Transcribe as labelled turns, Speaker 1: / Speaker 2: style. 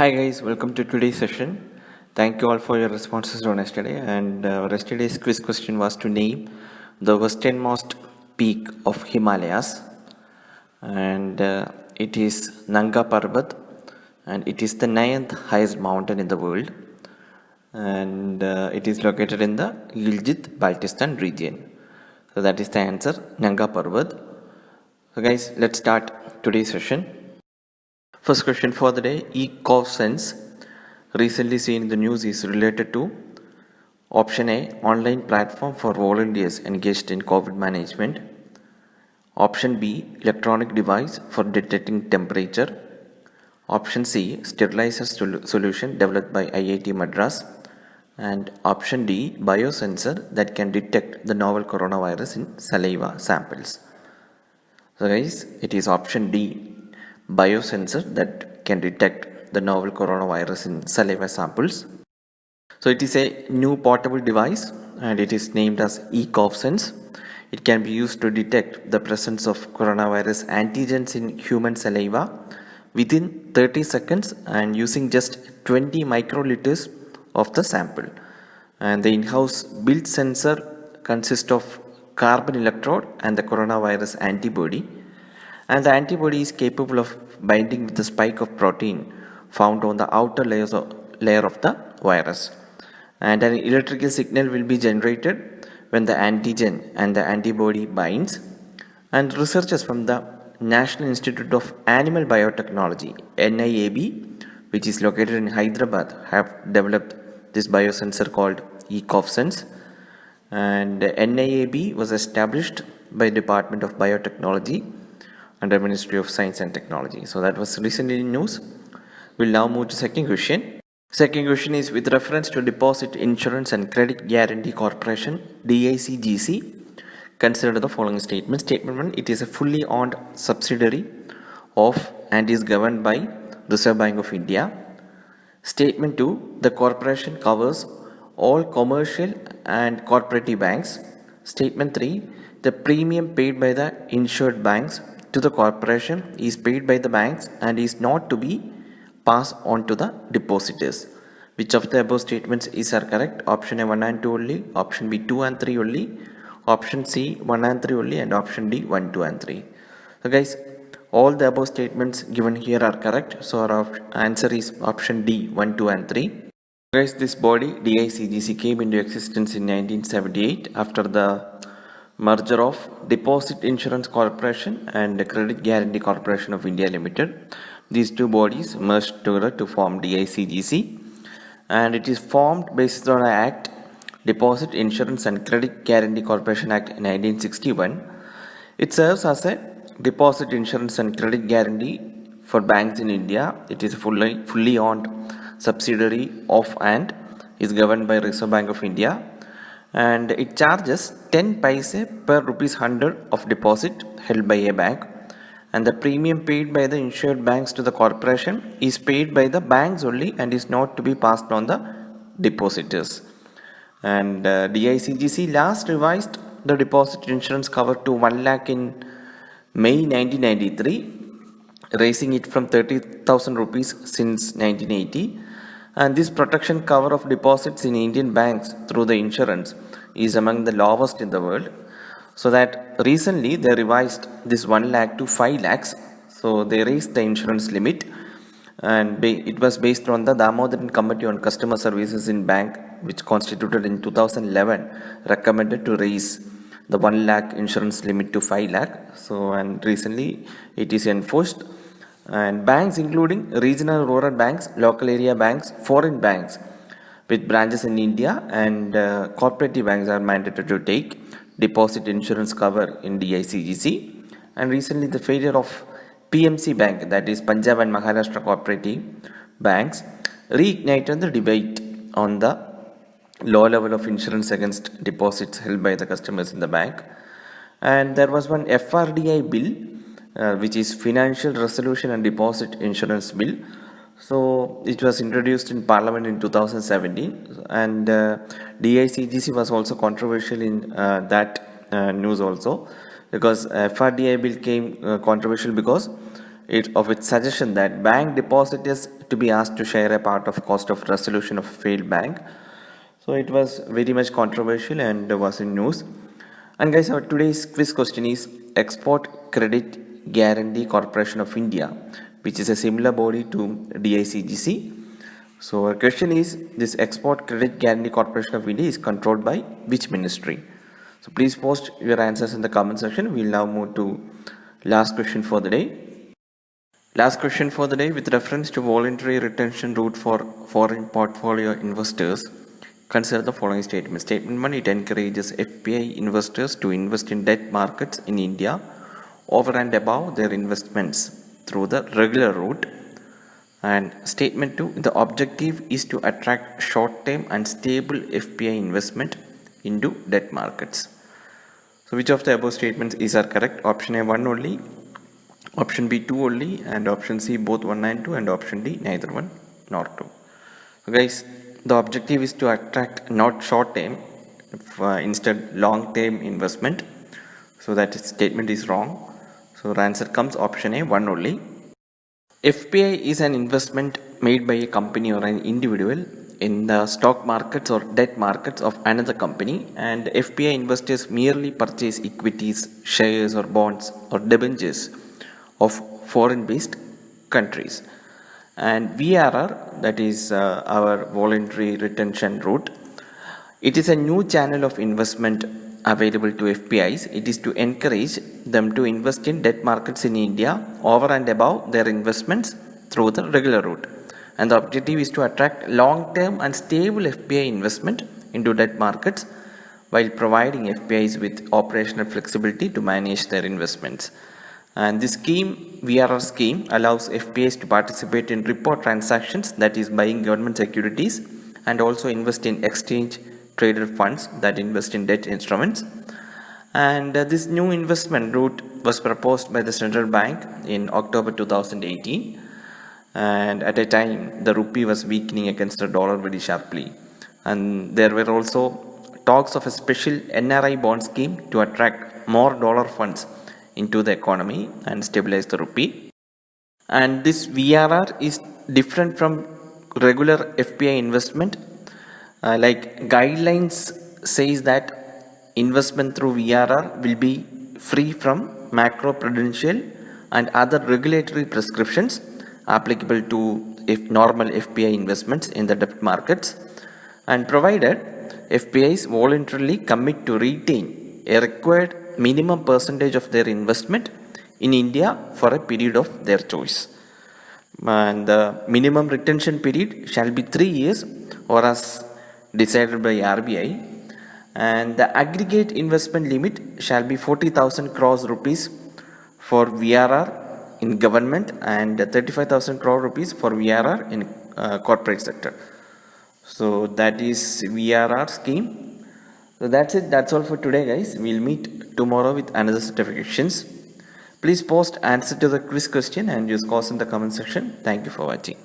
Speaker 1: Hi guys, welcome to today's session. Thank you all for your responses on yesterday. And yesterday's quiz question was to name the westernmost peak of Himalayas, and it is Nanga Parbat, and it is the ninth highest mountain in the world, and it is located in the Gilgit-Baltistan region. So that is the answer, Nanga Parbat. So guys, let's start today's session. First question for the day, eCovSens, recently seen in the news, is related to option A, online platform for volunteers engaged in COVID management. Option B, electronic device for detecting temperature. Option C, sterilizer solution developed by IIT Madras. And option D, biosensor that can detect the novel coronavirus in saliva samples. So guys, it is option D, biosensor that can detect the novel coronavirus in saliva samples. So it is a new portable device and it is named as eCovSens. It can be used to detect the presence of coronavirus antigens in human saliva within 30 seconds and using just 20 microliters of the sample. And the in-house built sensor consists of carbon electrode and the coronavirus antibody, and the antibody is capable of binding with the spike of protein found on the outer layer of the virus, and an electrical signal will be generated when the antigen and the antibody binds. And researchers from the National Institute of Animal Biotechnology NIAB, which is located in Hyderabad, have developed this biosensor called eCovSens. And NIAB was established by Department of Biotechnology under Ministry of Science and Technology. So that was recently in news. We'll now move to second question. Second question is with reference to Deposit Insurance and Credit Guarantee Corporation DICGC. Consider the following statements. Statement 1, it is a fully owned subsidiary of and is governed by Reserve Bank of India. Statement 2, the corporation covers all commercial and cooperative banks. Statement 3, the premium paid by the insured banks to the corporation is paid by the banks and is not to be passed on to the depositors. Which of the above statements is correct? Option A 1 and 2 only, option B 2 and 3 only, option C 1 and 3 only, and option D 1, 2 and 3. So guys, all the above statements given here are correct. So our answer is option D 1, 2 and 3. Guys, this body DICGC came into existence in 1978 after the merger of Deposit Insurance Corporation and Credit Guarantee Corporation of India Limited. These two bodies merged together to form DICGC, and it is formed based on an Act, Deposit Insurance and Credit Guarantee Corporation Act 1961. It serves as a deposit insurance and credit guarantee for banks in India. It is a fully owned subsidiary of and is governed by Reserve Bank of India, and it charges 10 paise per rupees 100 of deposit held by a bank, and the premium paid by the insured banks to the corporation is paid by the banks only and is not to be passed on the depositors. And DICGC last revised the deposit insurance cover to 1 lakh in May 1993, raising it from 30,000 rupees since 1980. And this protection cover of deposits in Indian banks through the insurance is among the lowest in the world. So that recently they revised this 1 lakh to 5 lakhs. So they raised the insurance limit, and it was based on the Damodaran Committee on Customer Services in Bank, which constituted in 2011, recommended to raise the 1 lakh insurance limit to 5 lakh. So, and recently it is enforced. And banks including regional rural banks, local area banks, foreign banks with branches in India, and cooperative banks are mandated to take deposit insurance cover in DICGC. And recently the failure of PMC Bank, that is Punjab and Maharashtra cooperative banks, reignited the debate on the low level of insurance against deposits held by the customers in the bank. And there was one FRDI bill, which is Financial Resolution and Deposit Insurance Bill. So it was introduced in Parliament in 2017, and DICGC was also controversial in that news also, because FRDI bill came controversial because of its suggestion that bank depositors to be asked to share a part of cost of resolution of a failed bank. So it was very much controversial and was in news. And guys, our today's quiz question is Export Credit Guarantee Corporation of India, which is a similar body to DICGC. So our question is, this Export Credit Guarantee Corporation of India is controlled by which ministry? So please post your answers in the comment section. We'll now move to last question for the day. Last question for the day, with reference to voluntary retention route for foreign portfolio investors, consider the following statement. Statement 1, it encourages FPI investors to invest in debt markets in India over and above their investments through the regular route. And statement 2, the objective is to attract short-term and stable FPI investment into debt markets. So which of the above statements is are correct? Option A 1 only, option B 2 only, and option C both 1 and 2, and option D neither 1 nor 2. So guys, the objective is to attract not short-term, instead long-term investment. So that statement is wrong. So the answer comes option A 1 only. FPI is an investment made by a company or an individual in the stock markets or debt markets of another company, and FPI investors merely purchase equities, shares or bonds or debentures of foreign-based countries. And VRR, that is our voluntary retention route, it is a new channel of investment available to FPIs. It is to encourage them to invest in debt markets in India over and above their investments through the regular route. And the objective is to attract long-term and stable FPI investment into debt markets while providing FPIs with operational flexibility to manage their investments. And this scheme, VRR scheme, allows FPIs to participate in repo transactions, that is buying government securities, and also invest in exchange traded funds that invest in debt instruments. And this new investment route was proposed by the central bank in October 2018. And at a time, the rupee was weakening against the dollar very sharply. And there were also talks of a special NRI bond scheme to attract more dollar funds into the economy and stabilize the rupee. And this VRR is different from regular FPI investment. Like guidelines says that investment through VRR will be free from macro-prudential and other regulatory prescriptions applicable to normal FPI investments in the debt markets, and provided FPIs voluntarily commit to retain a required minimum percentage of their investment in India for a period of their choice. And the minimum retention period shall be 3 years or as decided by RBI, and the aggregate investment limit shall be 40,000 crores rupees for VRR in government and 35,000 crore rupees for VRR in corporate sector. So that is VRR scheme. So that's it. That's all for today, guys. We'll meet tomorrow with another set of questions. Please post answer to the quiz question and use scores in the comment section. Thank you for watching.